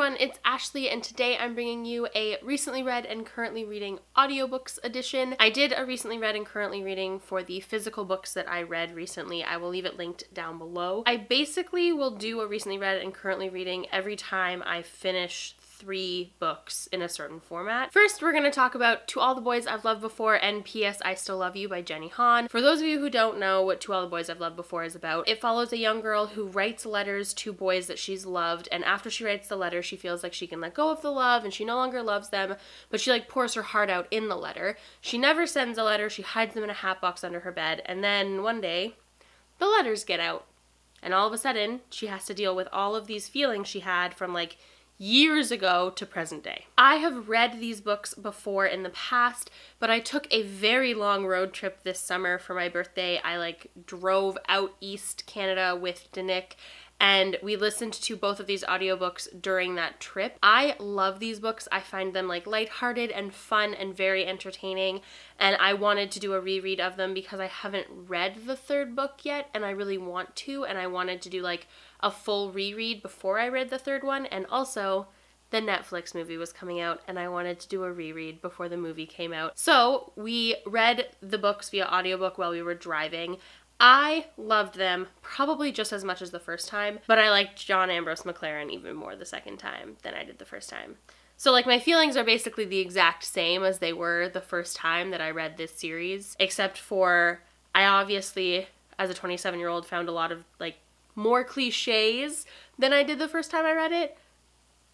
everyone, it's Ashley, and today I'm bringing you a recently read and currently reading audiobooks edition. I did a recently read and currently reading for the physical books that I read recently. I will leave it linked down below. I basically will do a recently read and currently reading every time I finish 3 books in a certain format. First, we're going to talk about To All the Boys I've Loved Before and P.S. I Still Love You by Jenny Han. For those of you who don't know what To All the Boys I've Loved Before is about, it follows a young girl who writes letters to boys that she's loved, and after she writes the letter, she feels like she can let go of the love and she no longer loves them, but she pours her heart out in the letter. She never sends a letter, she hides them in a hat box under her bed, and then one day, the letters get out. And all of a sudden, she has to deal with all of these feelings she had from years ago to present day. I have read these books before in the past, but I took a very long road trip this summer for my birthday. I drove out east Canada with Danick, and we listened to both of these audiobooks during that trip. I love these books. I find them lighthearted and fun and very entertaining, and I wanted to do a reread of them because I haven't read the 3rd book yet, and I really want to, and I wanted to do a full reread before I read the 3rd one, and also the Netflix movie was coming out and I wanted to do a reread before the movie came out. So we read the books via audiobook while we were driving. I loved them probably just as much as the first time, but I liked John Ambrose McLaren even more the second time than I did the first time. So my feelings are basically the exact same as they were the first time that I read this series, except for I obviously, as a 27-year-old, found a lot of more cliches than I did the first time I read it,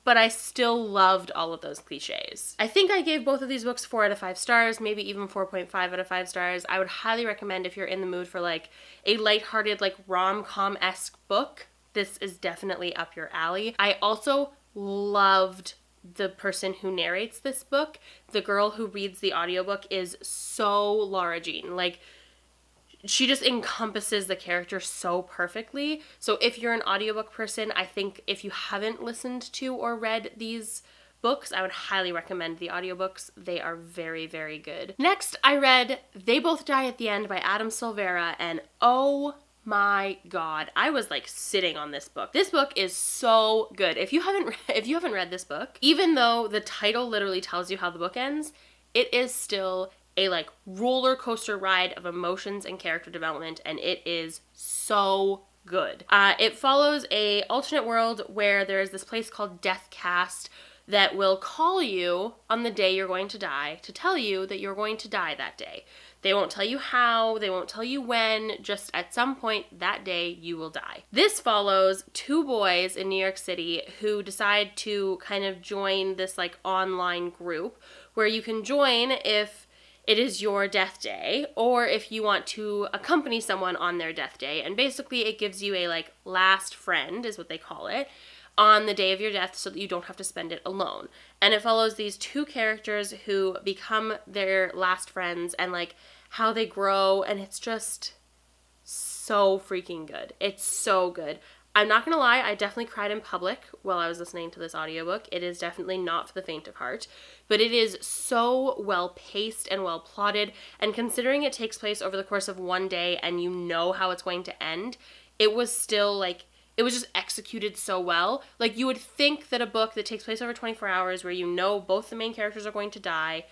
but I still loved all of those cliches. I think I gave both of these books 4 out of 5 stars, maybe even 4.5 out of 5 stars. I would highly recommend if you're in the mood for a lighthearted rom-com-esque book. This is definitely up your alley. I also loved the person who narrates this book. The girl who reads the audiobook is so Laura Jean. She just encompasses the character so perfectly. So if you're an audiobook person, I think if you haven't listened to or read these books, I would highly recommend the audiobooks. They are very, very good. Next, I read They Both Die at the End by Adam Silvera, and oh my god, I was sitting on this book. This book is so good. If you haven't read this book, even though the title literally tells you how the book ends, it is still a roller coaster ride of emotions and character development, and it is so good. It follows a alternate world where there is this place called Death Cast that will call you on the day you're going to die to tell you that you're going to die that day. They won't tell you how, they won't tell you when, just at some point that day you will die. This follows 2 boys in New York City who decide to kind of join this online group where you can join if it is your death day, or if you want to accompany someone on their death day. And basically it gives you a last friend, is what they call it, on the day of your death so that you don't have to spend it alone. And it follows these 2 characters who become their last friends and how they grow, and it's just so freaking good. It's so good. I'm not gonna lie, I definitely cried in public while I was listening to this audiobook. It is definitely not for the faint of heart, but it is so well paced and well plotted, and considering it takes place over the course of one day and you know how it's going to end, it was still it was just executed so well. You would think that a book that takes place over 24 hours where you know both the main characters are going to die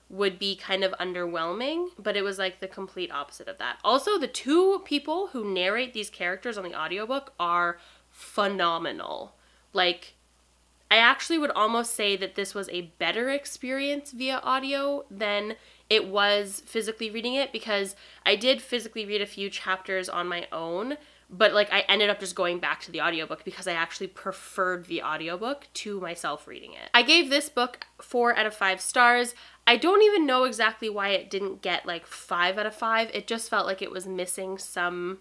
would be kind of underwhelming, but it was the complete opposite of that. Also, the 2 people who narrate these characters on the audiobook are phenomenal. I actually would almost say that this was a better experience via audio than it was physically reading it, because I did physically read a few chapters on my own, but I ended up just going back to the audiobook because I actually preferred the audiobook to myself reading it. I gave this book 4 out of 5 stars. I don't even know exactly why it didn't get 5 out of 5. It just felt like it was missing some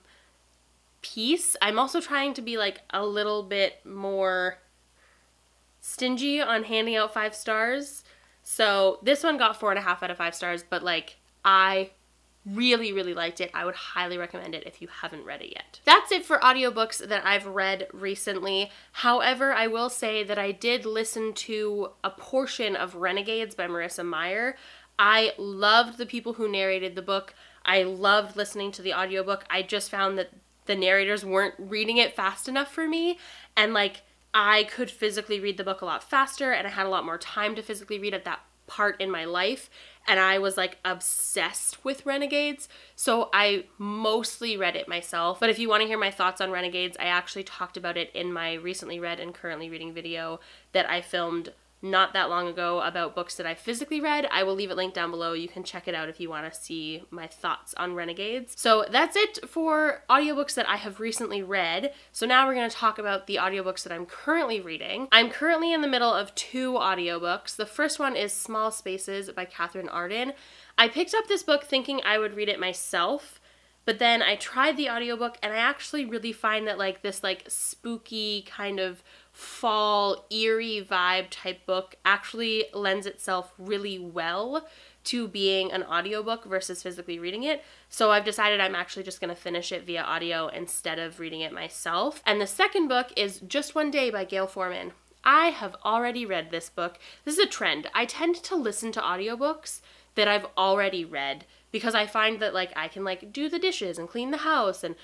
piece. I'm also trying to be a little bit more stingy on handing out 5 stars. So this one got 4.5 out of 5 stars, but I really, really liked it. I would highly recommend it if you haven't read it yet. That's it for audiobooks that I've read recently. However, I will say that I did listen to a portion of Renegades by Marissa Meyer. I loved the people who narrated the book. I loved listening to the audiobook. I just found that the narrators weren't reading it fast enough for me, and I could physically read the book a lot faster and I had a lot more time to physically read at that part in my life, and I was like obsessed with Renegades, so I mostly read it myself. But if you want to hear my thoughts on Renegades, I actually talked about it in my recently read and currently reading video that I filmed not that long ago about books that I physically read. I will leave it linked down below. You can check it out if you want to see my thoughts on Renegades. So that's it for audiobooks that I have recently read. So now we're going to talk about the audiobooks that I'm currently reading. I'm currently in the middle of 2 audiobooks. The first one is Small Spaces by Katherine Arden. I picked up this book thinking I would read it myself, but then I tried the audiobook and I actually really find that like this like spooky kind of fall eerie vibe type book actually lends itself really well to being an audiobook versus physically reading it. So I've decided I'm actually just going to finish it via audio instead of reading it myself. And the second book is Just One Day by Gail Forman. I have already read this book. This is a trend. I tend to listen to audiobooks that I've already read because I find that like I can like do the dishes and clean the house and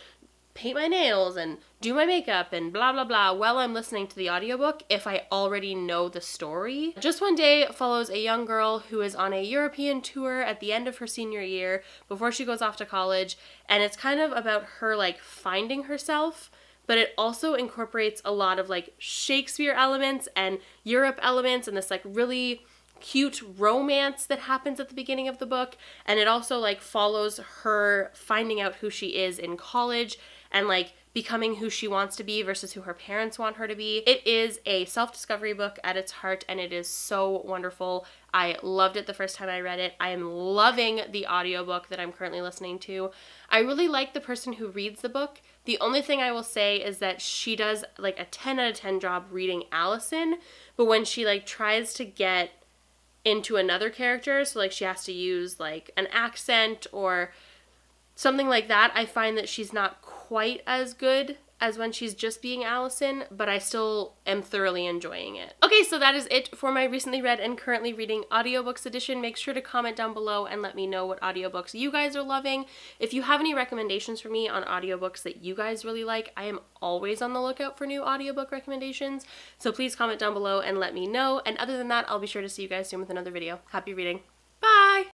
paint my nails and do my makeup and blah blah blah while I'm listening to the audiobook if I already know the story. Just One Day follows a young girl who is on a European tour at the end of her senior year before she goes off to college, and it's kind of about her like finding herself, but it also incorporates a lot of like Shakespeare elements and Europe elements and this like really cute romance that happens at the beginning of the book, and it also like follows her finding out who she is in college and like becoming who she wants to be versus who her parents want her to be. It is a self-discovery book at its heart, and it is so wonderful. I loved it the first time I read it. I am loving the audiobook that I'm currently listening to. I really like the person who reads the book. The only thing I will say is that she does like a 10 out of 10 job reading Allison, but when she like tries to get into another character, so like she has to use like an accent or something like that, I find that she's not quite as good as when she's just being Allison, but I still am thoroughly enjoying it. Okay, so that is it for my recently read and currently reading audiobooks edition. Make sure to comment down below and let me know what audiobooks you guys are loving. If you have any recommendations for me on audiobooks that you guys really like, I am always on the lookout for new audiobook recommendations, so please comment down below and let me know. And other than that, I'll be sure to see you guys soon with another video. Happy reading. Bye!